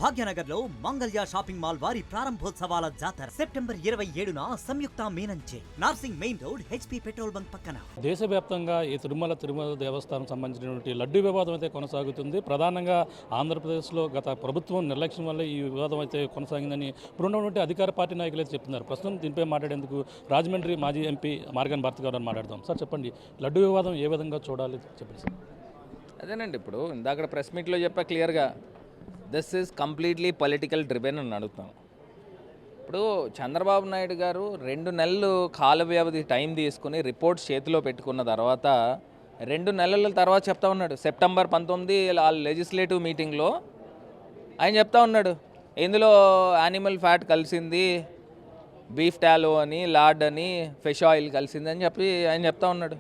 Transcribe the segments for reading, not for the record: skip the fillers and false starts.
భాగ్యనగర్ లో Mangalya shopping mall వారి ప్రారంభోత్సవాల జాతర సెప్టెంబర్ 27న సంయుక్త మీనంచే Narsingi main road HP petrol bunk పక్కన. దేశవ్యాప్తంగా ఈ తిరుమల దేవస్థానం సంబంధించినటువంటి లడ్డు వివాదం అయితే కొనసాగుతుంది. ప్రధానంగా ఆంధ్రప్రదేశ్లో గత ప్రభుత్వం నిర్లక్ష్యం వల్ల ఈ వివాదం అయితే కొనసాగిందని ఇప్పుడున్నటువంటి అధికార పార్టీ నాయకులు అయితే చెప్తున్నారు. ప్రస్తుతం దీనిపై మాట్లాడేందుకు రాజమండ్రి మాజీ ఎంపీ మార్గాన్ భారతి గారు మాట్లాడదాం. సార్ చెప్పండి, లడ్డు వివాదం ఏ విధంగా చూడాలి చెప్పండి సార్. అదేనండి, ఇప్పుడు ఇందాక ప్రెస్ మీట్లో చెప్పా క్లియర్గా, this is completely political driven అని అడుగుతాను. ఇప్పుడు చంద్రబాబు నాయుడు గారు 2 నెలలు కాల వ్యవధి టైం తీసుకుని రిపోర్ట్స్ చేతిలో పెట్టుకున్న తర్వాత 2 నెలల తర్వాత చెప్తా ఉన్నాడు. సెప్టెంబర్ 19 లెజిస్లేటివ్ మీటింగ్లో ఆయన చెప్తా ఉన్నాడు, ఇందులో యానిమల్ ఫ్యాట్ కలిసింది, బీఫ్ టాలో అని, లార్డ్ అని, ఫిష్ ఆయిల్ కలిసింది అని చెప్పి ఆయన చెప్తా ఉన్నాడు.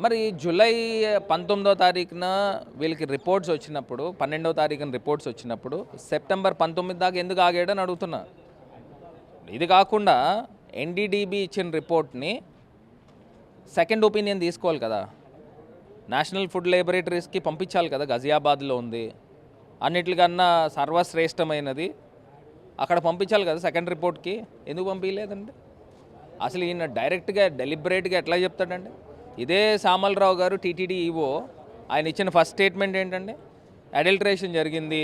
మరి జూలై 19వ తారీఖున వీళ్ళకి రిపోర్ట్స్ వచ్చినప్పుడు, 12వ తారీఖున రిపోర్ట్స్ వచ్చినప్పుడు సెప్టెంబర్ 19 దాకా ఎందుకు ఆగాడని అడుగుతున్నా. ఇది కాకుండా NDDB ఇచ్చిన రిపోర్ట్ని సెకండ్ ఒపీనియన్ తీసుకోవాలి కదా, నేషనల్ ఫుడ్ ల్యాబొరేటరీస్కి పంపించాలి కదా. గజియాబాద్లో ఉంది, అన్నిటికన్నా సర్వశ్రేష్టమైనది, అక్కడ పంపించాలి కదా సెకండ్ రిపోర్ట్కి. ఎందుకు పంపించలేదండి? అసలు ఈయన డైరెక్ట్గా డెలిబరేట్గా ఎట్లా చెప్తాడండి? ఇదే సామలరావు గారు TTD ఈవో ఆయన ఇచ్చిన ఫస్ట్ స్టేట్మెంట్ ఏంటంటే, అడల్ట్రేషన్ జరిగింది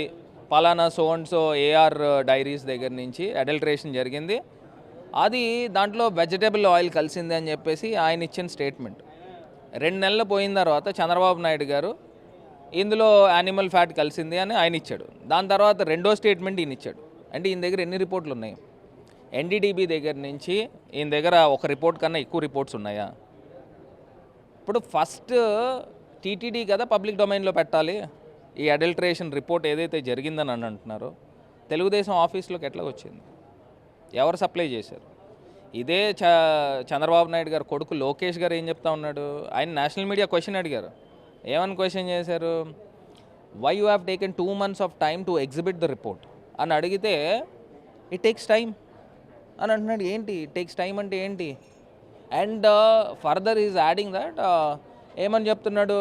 పలానా so and so AR diaries దగ్గర నుంచి అడల్ట్రేషన్ జరిగింది, అది దాంట్లో వెజిటబుల్ ఆయిల్ కలిసింది అని చెప్పేసి ఆయన ఇచ్చిన స్టేట్మెంట్. 2 నెలలు పోయిన తర్వాత చంద్రబాబు నాయుడు గారు ఇందులో యానిమల్ ఫ్యాట్ కలిసింది అని ఆయన ఇచ్చాడు. దాని తర్వాత రెండో స్టేట్మెంట్ ఈయన ఇచ్చాడు. అంటే ఈయన దగ్గర ఎన్ని రిపోర్ట్లు ఉన్నాయి? NDDB దగ్గర నుంచి ఈయన దగ్గర ఒక రిపోర్ట్ కన్నా ఎక్కువ రిపోర్ట్స్ ఉన్నాయా? ఇప్పుడు ఫస్ట్ TTD కదా పబ్లిక్ డొమైన్లో పెట్టాలి ఈ అడల్ట్రేషన్ రిపోర్ట్ ఏదైతే జరిగిందని అని అంటున్నారో. తెలుగుదేశం ఆఫీస్లోకి ఎట్లా వచ్చింది? ఎవరు సప్లై చేశారు? ఇదే చంద్రబాబు నాయుడు గారు కొడుకు లోకేష్ గారు ఏం చెప్తా ఉన్నాడు? ఆయన నేషనల్ మీడియా క్వశ్చన్ అడిగారు. ఏమని క్వశ్చన్ చేశారు? Why you have taken 2 months of time to exhibit the report అని అడిగితే, ఇట్ టేక్స్ టైమ్ అని అంటున్నాడు. ఏంటి ఇట్ టేక్స్ టైం అంటే ఏంటి? And further is adding that, ఏమని చెప్తున్నాడు,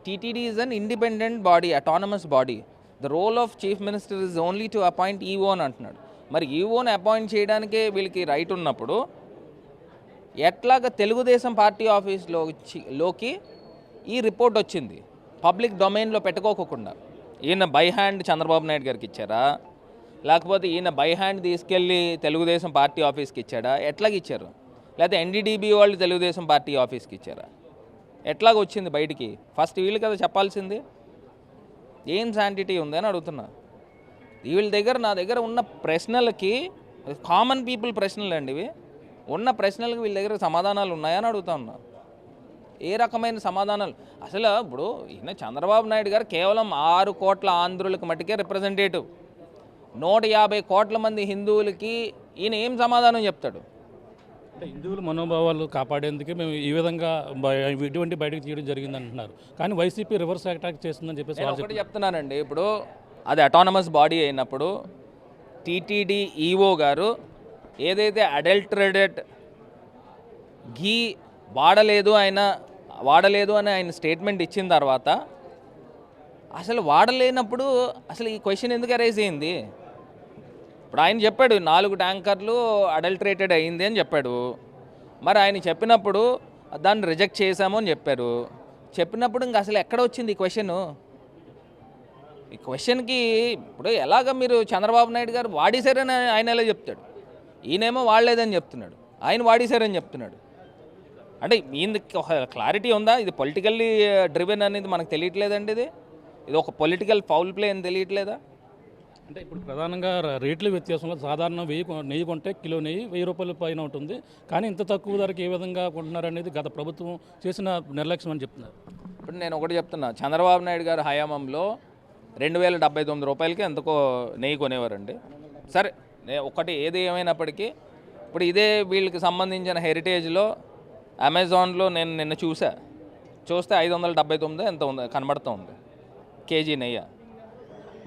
TTD is an independent body, autonomous body, the role of chief minister is only to appoint EO అని అంటున్నాడు. మరి ఈఓని అపాయింట్ చేయడానికే వీళ్ళకి రైట్ ఉన్నప్పుడు ఎట్లాగా తెలుగుదేశం పార్టీ ఆఫీస్లోకి ఈ రిపోర్ట్ వచ్చింది పబ్లిక్ డొమైన్లో పెట్టుకోకుండా? ఈయన బై హ్యాండ్ చంద్రబాబు నాయుడు గారికి ఇచ్చారా, లేకపోతే ఈయన బై హ్యాండ్ తీసుకెళ్ళి తెలుగుదేశం పార్టీ ఆఫీస్కి ఇచ్చాడా? ఎట్లాగ ఇచ్చారు? లేకపోతే NDDB వాళ్ళు తెలుగుదేశం పార్టీ ఆఫీస్కి ఇచ్చారా? ఎట్లాగ వచ్చింది బయటికి? ఫస్ట్ వీళ్ళు కదా చెప్పాల్సింది. ఏం శాంటిటీ ఉంది అని అడుగుతున్నా. వీళ్ళ దగ్గర, నా దగ్గర ఉన్న ప్రశ్నలకి, కామన్ పీపుల్ ప్రశ్నలు అండి ఇవి, ఉన్న ప్రశ్నలకు వీళ్ళ దగ్గర సమాధానాలు ఉన్నాయని అడుగుతా ఉన్నా. ఏ రకమైన సమాధానాలు? అసలు ఇప్పుడు ఈయన చంద్రబాబు నాయుడు గారు కేవలం 6 కోట్ల ఆంధ్రులకు మటుకే రిప్రజెంటేటివ్. 150 కోట్ల మంది హిందువులకి ఈయన ఏం సమాధానం చెప్తాడు? అంటే హిందువుల మనోభావాలు కాపాడేందుకే మేము ఈ విధంగా ఇటువంటి బయటకు తీయడం జరిగింది అంటున్నారు. కానీ వైసీపీ రివర్స్ అటాక్ చేస్తుందని చెప్పేసి ఒకటి చెప్తున్నానండి. ఇప్పుడు అది అటానమస్ బాడీ అయినప్పుడు TTD ఈఓ గారు ఏదైతే అడల్టరేటెడ్ ఘీ వాడలేదు అని ఆయన స్టేట్మెంట్ ఇచ్చిన తర్వాత, అసలు వాడలేనప్పుడు అసలు ఈ క్వశ్చన్ ఎందుకు అరైజ్ అయింది? ఇప్పుడు ఆయన చెప్పాడు 4 ట్యాంకర్లు అడల్టరేటెడ్ అయింది అని చెప్పాడు. మరి ఆయన చెప్పినప్పుడు దాన్ని రిజెక్ట్ చేశాము అని చెప్పారు. చెప్పినప్పుడు ఇంక అసలు ఎక్కడ వచ్చింది ఈ క్వశ్చను? ఈ క్వశ్చన్కి ఇప్పుడు ఎలాగ మీరు చంద్రబాబు నాయుడు గారు వాడేశారని ఆయన ఎలా చెప్తాడు? ఈయనేమో వాడలేదని చెప్తున్నాడు, ఆయన వాడేశారని చెప్తున్నాడు. అంటే ఈయనకి ఒక క్లారిటీ ఉందా? ఇది పొలిటికల్లీ డ్రివెన్ అనేది మనకు తెలియట్లేదండి. ఇది ఒక పొలిటికల్ ఫౌల్ ప్లే అని తెలియట్లేదా? అంటే ఇప్పుడు ప్రధానంగా రేట్ల వ్యత్యాసంలో సాధారణ నెయ్యి కొంటే కిలో నెయ్యి 1000 రూపాయల పైన ఉంటుంది. కానీ ఇంత తక్కువ ధరకు ఏ విధంగా కొంటున్నారు అనేది గత ప్రభుత్వం చేసిన నిర్లక్ష్యం అని చెప్తున్నారు. ఇప్పుడు నేను ఒకటి చెప్తున్నా, చంద్రబాబు నాయుడు గారు హయాంలో 2079 రూపాయలకి ఎంతకో నెయ్యి కొనేవారండి. సరే, ఒకటి ఏది ఏమైనప్పటికీ ఇప్పుడు ఇదే వీళ్ళకి సంబంధించిన హెరిటేజ్లో అమెజాన్లో నేను నిన్న చూస్తే 579 ఎంత ఉంది కనబడుతూ ఉంది కేజీ నెయ్యి.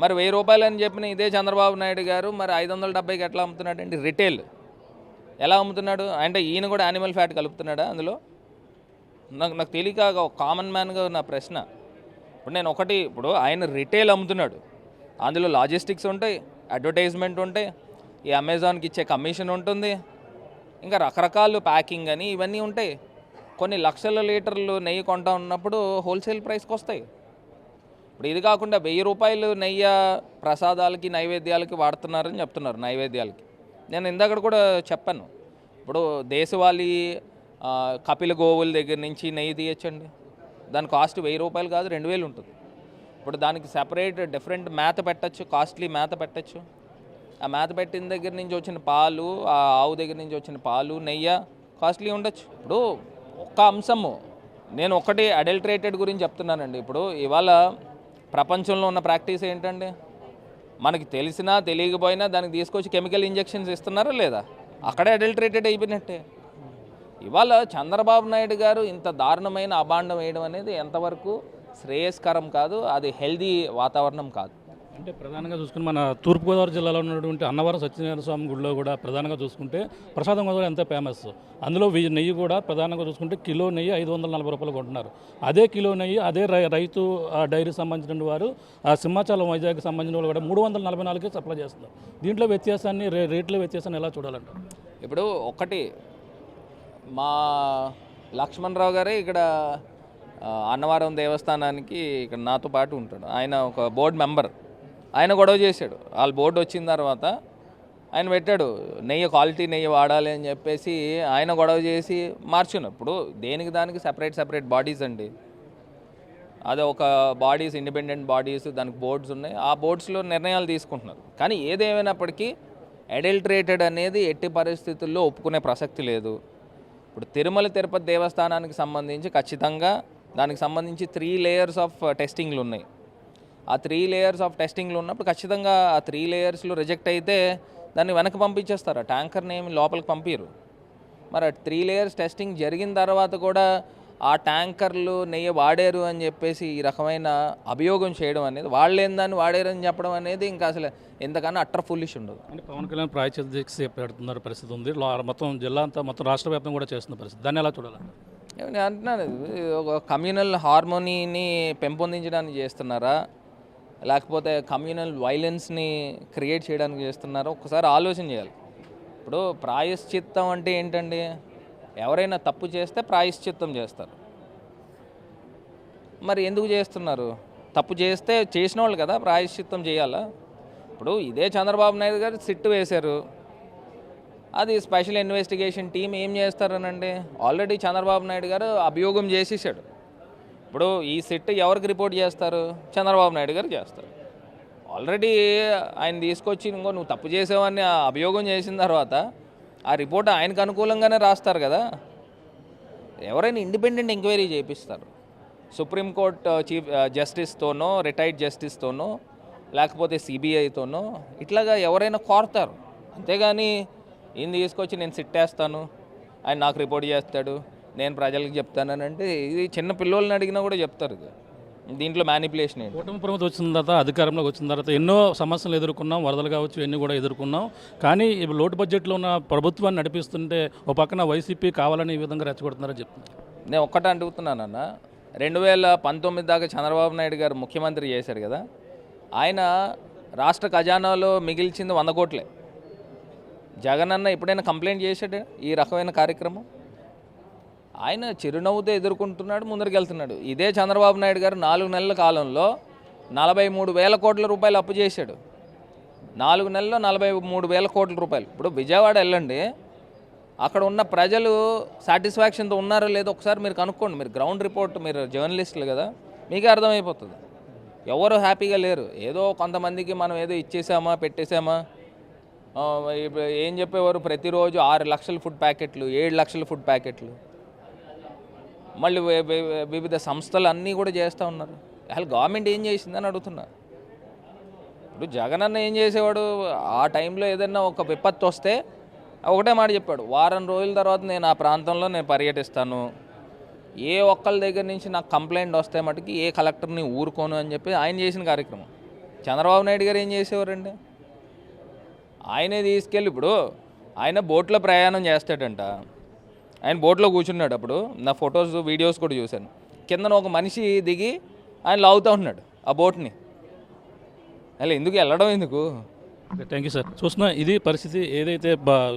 మరి 1000 రూపాయలు అని చెప్పిన ఇదే చంద్రబాబు నాయుడు గారు మరి 570కి ఎట్లా అమ్ముతున్నాడు అండి? రిటైల్ ఎలా అమ్ముతున్నాడు? అంటే ఈయన కూడా యానిమల్ ఫ్యాట్ కలుపుతున్నాడా అందులో? నాకు తెలియక ఒక కామన్ మ్యాన్గా నా ప్రశ్న. ఇప్పుడు ఆయన రిటైల్ అమ్ముతున్నాడు, అందులో లాజిస్టిక్స్ ఉంటాయి, అడ్వర్టైజ్మెంట్ ఉంటాయి, ఈ అమెజాన్కి ఇచ్చే కమిషన్ ఉంటుంది, ఇంకా రకరకాల ప్యాకింగ్ అని ఇవన్నీ ఉంటాయి. కొన్ని లక్షల లీటర్లు నెయ్యి కొంటా ఉన్నప్పుడు హోల్సేల్ ప్రైస్కి వస్తాయి. ఇప్పుడు ఇది కాకుండా 1000 రూపాయలు నెయ్యి ప్రసాదాలకి నైవేద్యాలకి వాడుతున్నారని చెప్తున్నారు. నైవేద్యాలకి నేను ఇందాక కూడా చెప్పాను. ఇప్పుడు దేశవాళీ కపిల గోవుల దగ్గర నుంచి నెయ్యి తీయచ్చండి. దాని కాస్ట్ 1000 రూపాయలు కాదు, 2000 ఉంటుంది. ఇప్పుడు దానికి సెపరేట్ డిఫరెంట్ మేత పెట్టచ్చు, కాస్ట్లీ మేత పెట్టచ్చు. ఆ మేత పెట్టిన దగ్గర నుంచి వచ్చిన పాలు, ఆ ఆవు దగ్గర నుంచి వచ్చిన పాలు, నెయ్యి కాస్ట్లీ ఉండొచ్చు. ఇప్పుడు ఒక్క అంశము నేను ఒకటి అడల్టరేటెడ్ గురించి చెప్తున్నానండి. ఇప్పుడు ఇవాళ ప్రపంచంలో ఉన్న ప్రాక్టీస్ ఏంటండి, మనకి తెలిసినా తెలియకపోయినా దానికి తీసుకొచ్చి కెమికల్ ఇంజెక్షన్స్ ఇస్తున్నారా లేదా, అక్కడే అడల్టరేటెడ్ అయిపోయినట్టే. ఇవాళ చంద్రబాబు నాయుడు గారు ఇంత దారుణమైన అభాండం వేయడం అనేది ఎంతవరకు శ్రేయస్కరం కాదు, అది హెల్దీ వాతావరణం కాదు. అంటే ప్రధానంగా చూసుకుని మన తూర్పుగోదావరి జిల్లాలో ఉన్నటువంటి అన్నవరం సత్యనారాయణ స్వామి గుడిలో కూడా ప్రధానంగా చూసుకుంటే ప్రసాదం కూడా ఎంతో ఫేమస్. అందులో నెయ్యి కూడా ప్రధానంగా చూసుకుంటే కిలో నెయ్యి 540 రూపాయలు కొంటున్నారు. అదే కిలో నెయ్యి అదే రైతు డైరీ సంబంధించిన వారు సింహాచలం వైజాగ్ సంబంధించిన వాళ్ళు కూడా 344కే సప్లై చేస్తున్నారు. దీంట్లో వ్యత్యాసాన్ని రేట్ల వ్యత్యాసాన్ని ఎలా చూడాలంట? ఇప్పుడు ఒకటి మా లక్ష్మణరావు గారే ఇక్కడ అన్నవరం దేవస్థానానికి ఇక్కడ నాతో పాటు ఉంటాడు. ఆయన ఒక బోర్డు మెంబర్. ఆయన గొడవ చేశాడు. వాళ్ళ బోర్డు వచ్చిన తర్వాత ఆయన పెట్టాడు నెయ్యి క్వాలిటీ నెయ్యి వాడాలి అని చెప్పేసి ఆయన గొడవ చేసి మార్చున్నారు. ఇప్పుడు దేనికి దానికి సెపరేట్ బాడీస్ అండి. అది ఒక బాడీస్, ఇండిపెండెంట్ బాడీస్, దానికి బోర్డ్స్ ఉన్నాయి. ఆ బోర్డ్స్లో నిర్ణయాలు తీసుకుంటున్నారు. కానీ ఏదేమైనప్పటికీ అడల్టరేటెడ్ అనేది ఎట్టి పరిస్థితుల్లో ఒప్పుకునే ప్రసక్తి లేదు. ఇప్పుడు తిరుమల తిరుపతి దేవస్థానానికి సంబంధించి ఖచ్చితంగా దానికి సంబంధించి 3 లేయర్స్ ఆఫ్ టెస్టింగ్లు ఉన్నాయి. ఆ 3 లేయర్స్ ఆఫ్ టెస్టింగ్లు ఉన్నప్పుడు ఖచ్చితంగా ఆ 3 లేయర్స్లో రిజెక్ట్ అయితే దాన్ని వెనక్కి పంపించేస్తారు. ఆ ట్యాంకర్ని ఏమి లోపలికి పంపించరు. మరి 3 లేయర్స్ టెస్టింగ్ జరిగిన తర్వాత కూడా ఆ ట్యాంకర్లు నెయ్యి వాడారు అని చెప్పేసి ఈ రకమైన అభియోగం చేయడం అనేది, వాళ్ళేం దాన్ని వాడారు అని చెప్పడం అనేది ఇంకా అసలు ఎంతకన్నా అట్టర్ ఫుల్లిష్ ఉండదు. అంటే పవన్ కళ్యాణ్ ప్రాయశ్చిత్త దీక్ష పెడుతున్నారు పరిస్థితి ఉంది. మొత్తం జిల్లా అంతా మొత్తం రాష్ట్ర వ్యాప్తం కూడా చేస్తున్న పరిస్థితి, దాన్ని ఎలా చూడాలి? నేను అంటున్నాను, ఒక కమ్యూనల్ హార్మోనీని పెంపొందించడానికి చేస్తున్నారా, లేకపోతే కమ్యూనల్ వైలెన్స్ని క్రియేట్ చేయడానికి చేస్తున్నారా, ఒక్కసారి ఆలోచన చేయాలి. ఇప్పుడు ప్రాయశ్చిత్తం అంటే ఏంటండి, ఎవరైనా తప్పు చేస్తే ప్రాయశ్చిత్తం చేస్తారు. మరి ఎందుకు చేస్తున్నారు? తప్పు చేస్తే చేసిన వాళ్ళు కదా ప్రాయశ్చిత్తం చేయాలా? ఇప్పుడు ఇదే చంద్రబాబు నాయుడు గారు సిట్ వేశారు. అది స్పెషల్ ఇన్వెస్టిగేషన్ టీం ఏం చేస్తారనండి, ఆల్రెడీ చంద్రబాబు నాయుడు గారు అభియోగం చేసేసాడు. ఇప్పుడు ఈ సిట్ ఎవరికి రిపోర్ట్ చేస్తారు? చంద్రబాబు నాయుడు గారు చేస్తారు. ఆల్రెడీ ఆయన తీసుకొచ్చి ఇంకో నువ్వు తప్పు చేసావని అభియోగం చేసిన తర్వాత ఆ రిపోర్ట్ ఆయనకు అనుకూలంగానే రాస్తారు కదా. ఎవరైనా ఇండిపెండెంట్ ఎంక్వైరీ చేపిస్తారు. సుప్రీంకోర్టు చీఫ్ జస్టిస్తోనో, రిటైర్డ్ జస్టిస్తోనో, లేకపోతే సిబిఐతోనో ఇట్లాగా ఎవరైనా కోరతారు. అంతేగాని ఈయన తీసుకొచ్చి నేను సిట్టేస్తాను, ఆయన నాకు రిపోర్ట్ చేస్తాడు, నేను ప్రజలకు చెప్తానని అంటే ఇది చిన్న పిల్లల్ని అడిగినా కూడా చెప్తారు. ఇది దీంట్లో మ్యానిపులేషన్ ఏంటి? కూటమి ప్రభుత్వం వచ్చిన తర్వాత, అధికారంలోకి వచ్చిన తర్వాత ఎన్నో సమస్యలు ఎదుర్కొన్నాం, వరదలు కావచ్చు, ఇవన్నీ కూడా ఎదుర్కొన్నాం. కానీ ఇప్పుడు లోటు బడ్జెట్లో ఉన్న ప్రభుత్వాన్ని నడిపిస్తుంటే ఒక పక్కన వైసీపీ కావాలని ఈ విధంగా రెచ్చగొడుతున్నారని చెప్తున్నారు. నేను ఒక్కటే అడుగుతున్నానన్న, 2019 దాకా చంద్రబాబు నాయుడు గారు ముఖ్యమంత్రి చేశారు కదా, ఆయన రాష్ట్ర ఖజానాలో మిగిల్చింది 100 కోట్లే. జగన్ అన్న ఎప్పుడైనా కంప్లైంట్ చేశాడు ఈ రకమైన కార్యక్రమం? ఆయన చిరునవ్వుతో ఎదుర్కొంటున్నాడు, ముందరికెళ్తున్నాడు. ఇదే చంద్రబాబు నాయుడు గారు 4 నెలల కాలంలో 43,000 కోట్ల రూపాయలు అప్పు చేశాడు. 4 నెలల్లో 43,000 కోట్ల రూపాయలు. ఇప్పుడు విజయవాడ వెళ్ళండి, అక్కడ ఉన్న ప్రజలు సాటిస్ఫాక్షన్తో ఉన్నారో లేదో ఒకసారి మీరు కనుక్కోండి. మీరు గ్రౌండ్ రిపోర్ట్, మీరు జర్నలిస్టులు కదా, మీకే అర్థమైపోతుంది. ఎవరు హ్యాపీగా లేరు. ఏదో కొంతమందికి మనం ఏదో ఇచ్చేసామా, పెట్టేసామా. ఏం చెప్పేవారు, ప్రతిరోజు 6 లక్షల ఫుడ్ ప్యాకెట్లు, 7 లక్షల ఫుడ్ ప్యాకెట్లు, మళ్ళీ వివిధ సంస్థలు అన్నీ కూడా చేస్తూ ఉన్నారు. అసలు గవర్నమెంట్ ఏం చేసిందని అడుగుతున్నా. ఇప్పుడు జగన్ అన్న ఏం చేసేవాడు, ఆ టైంలో ఏదైనా ఒక విపత్తు వస్తే ఒకటే మాట చెప్పాడు, వారం రోజుల తర్వాత నేను ఆ ప్రాంతంలో నేను పర్యటిస్తాను, ఏ ఒక్కళ్ళ దగ్గర నుంచి నాకు కంప్లైంట్ వస్తే మటుకి ఏ కలెక్టర్ని ఊరుకోను అని చెప్పి ఆయన చేసిన కార్యక్రమం. చంద్రబాబు నాయుడు గారు ఏం చేసేవారండి, ఆయనే తీసుకెళ్ళి, ఇప్పుడు ఆయన బోట్లో ప్రయాణం చేస్తాడంట, ఆయన బోట్లో కూర్చున్నాడు. అప్పుడు నా ఫొటోస్, వీడియోస్ కూడా చూశాను. కిందన ఒక మనిషి దిగి ఆయన లాగుతూ ఉన్నాడు ఆ బోట్ని. అలా ఎందుకు వెళ్ళడం ఎందుకు? Thank you sir. చూస్తున్నా ఇది పరిస్థితి. ఏదైతే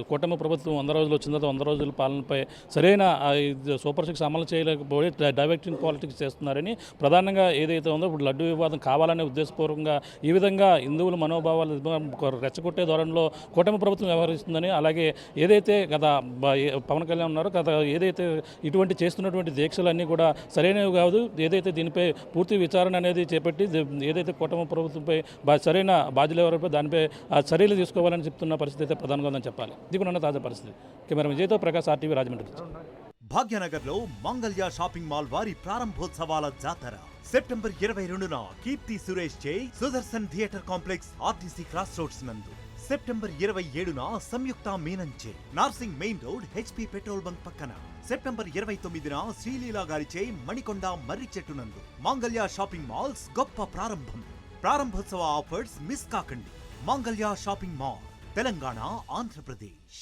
కూటమి ప్రభుత్వం 100 రోజులు వచ్చిన తర్వాత 100 రోజుల పాలనపై సరైన సూపర్ సిక్స్ అమలు చేయలేకపోయి డైవర్టింగ్ పాలిటిక్స్ చేస్తున్నారని ప్రధానంగా ఏదైతే ఉందో ఇప్పుడు లడ్డు వివాదం కావాలనే ఉద్దేశపూర్వకంగా ఈ విధంగా హిందువుల మనోభావాలు రెచ్చగొట్టే ధోరణిలో కూటమి ప్రభుత్వం వ్యవహరిస్తుందని, అలాగే ఏదైతే గత పవన్ కళ్యాణ్ ఉన్నారో గత ఏదైతే ఇటువంటి చేస్తున్నటువంటి దీక్షలన్నీ కూడా సరైనవి కాదు, ఏదైతే దీనిపై పూర్తి విచారణ అనేది చేపట్టి ఏదైతే కూటమి ప్రభుత్వంపై సరైన బాధ్యులు ఎవరిపై దానిపై చర్యలు తీసుకోవాలని చెప్తున్న పరిస్థితి అయితే ప్రధానంగా ఉందని చెప్పాలి. దిగునున్న తాజా పరిస్థితి. కెమెరా విజయ్తో ప్రకాష్, RTV రాజమండ్రి. భాగ్యనగర్లో మంగళ్య షాపింగ్ మాల్ వారి ప్రారంభోత్సవాల జాతర సెప్టెంబర్ 22న కీర్తి సురేష్ చే Sudarshan theatre complex RTC cross roads నందు, సెప్టెంబర్ 27న సంయుక్త మీనన్ చే Narsingi main road HP petrol bunk పక్కన, సెప్టెంబర్ 29న శ్రీలీలా గారిచే మణికొండ మర్రి చెట్టు నందు. మంగళ్య షాపింగ్ మాల్స్ గొప్ప ప్రారంభం. ప్రారంభోత్సవ ఆఫర్స్ మిస్ కాకండి. Mangalya shopping mall, Telangana, Andhra Pradesh.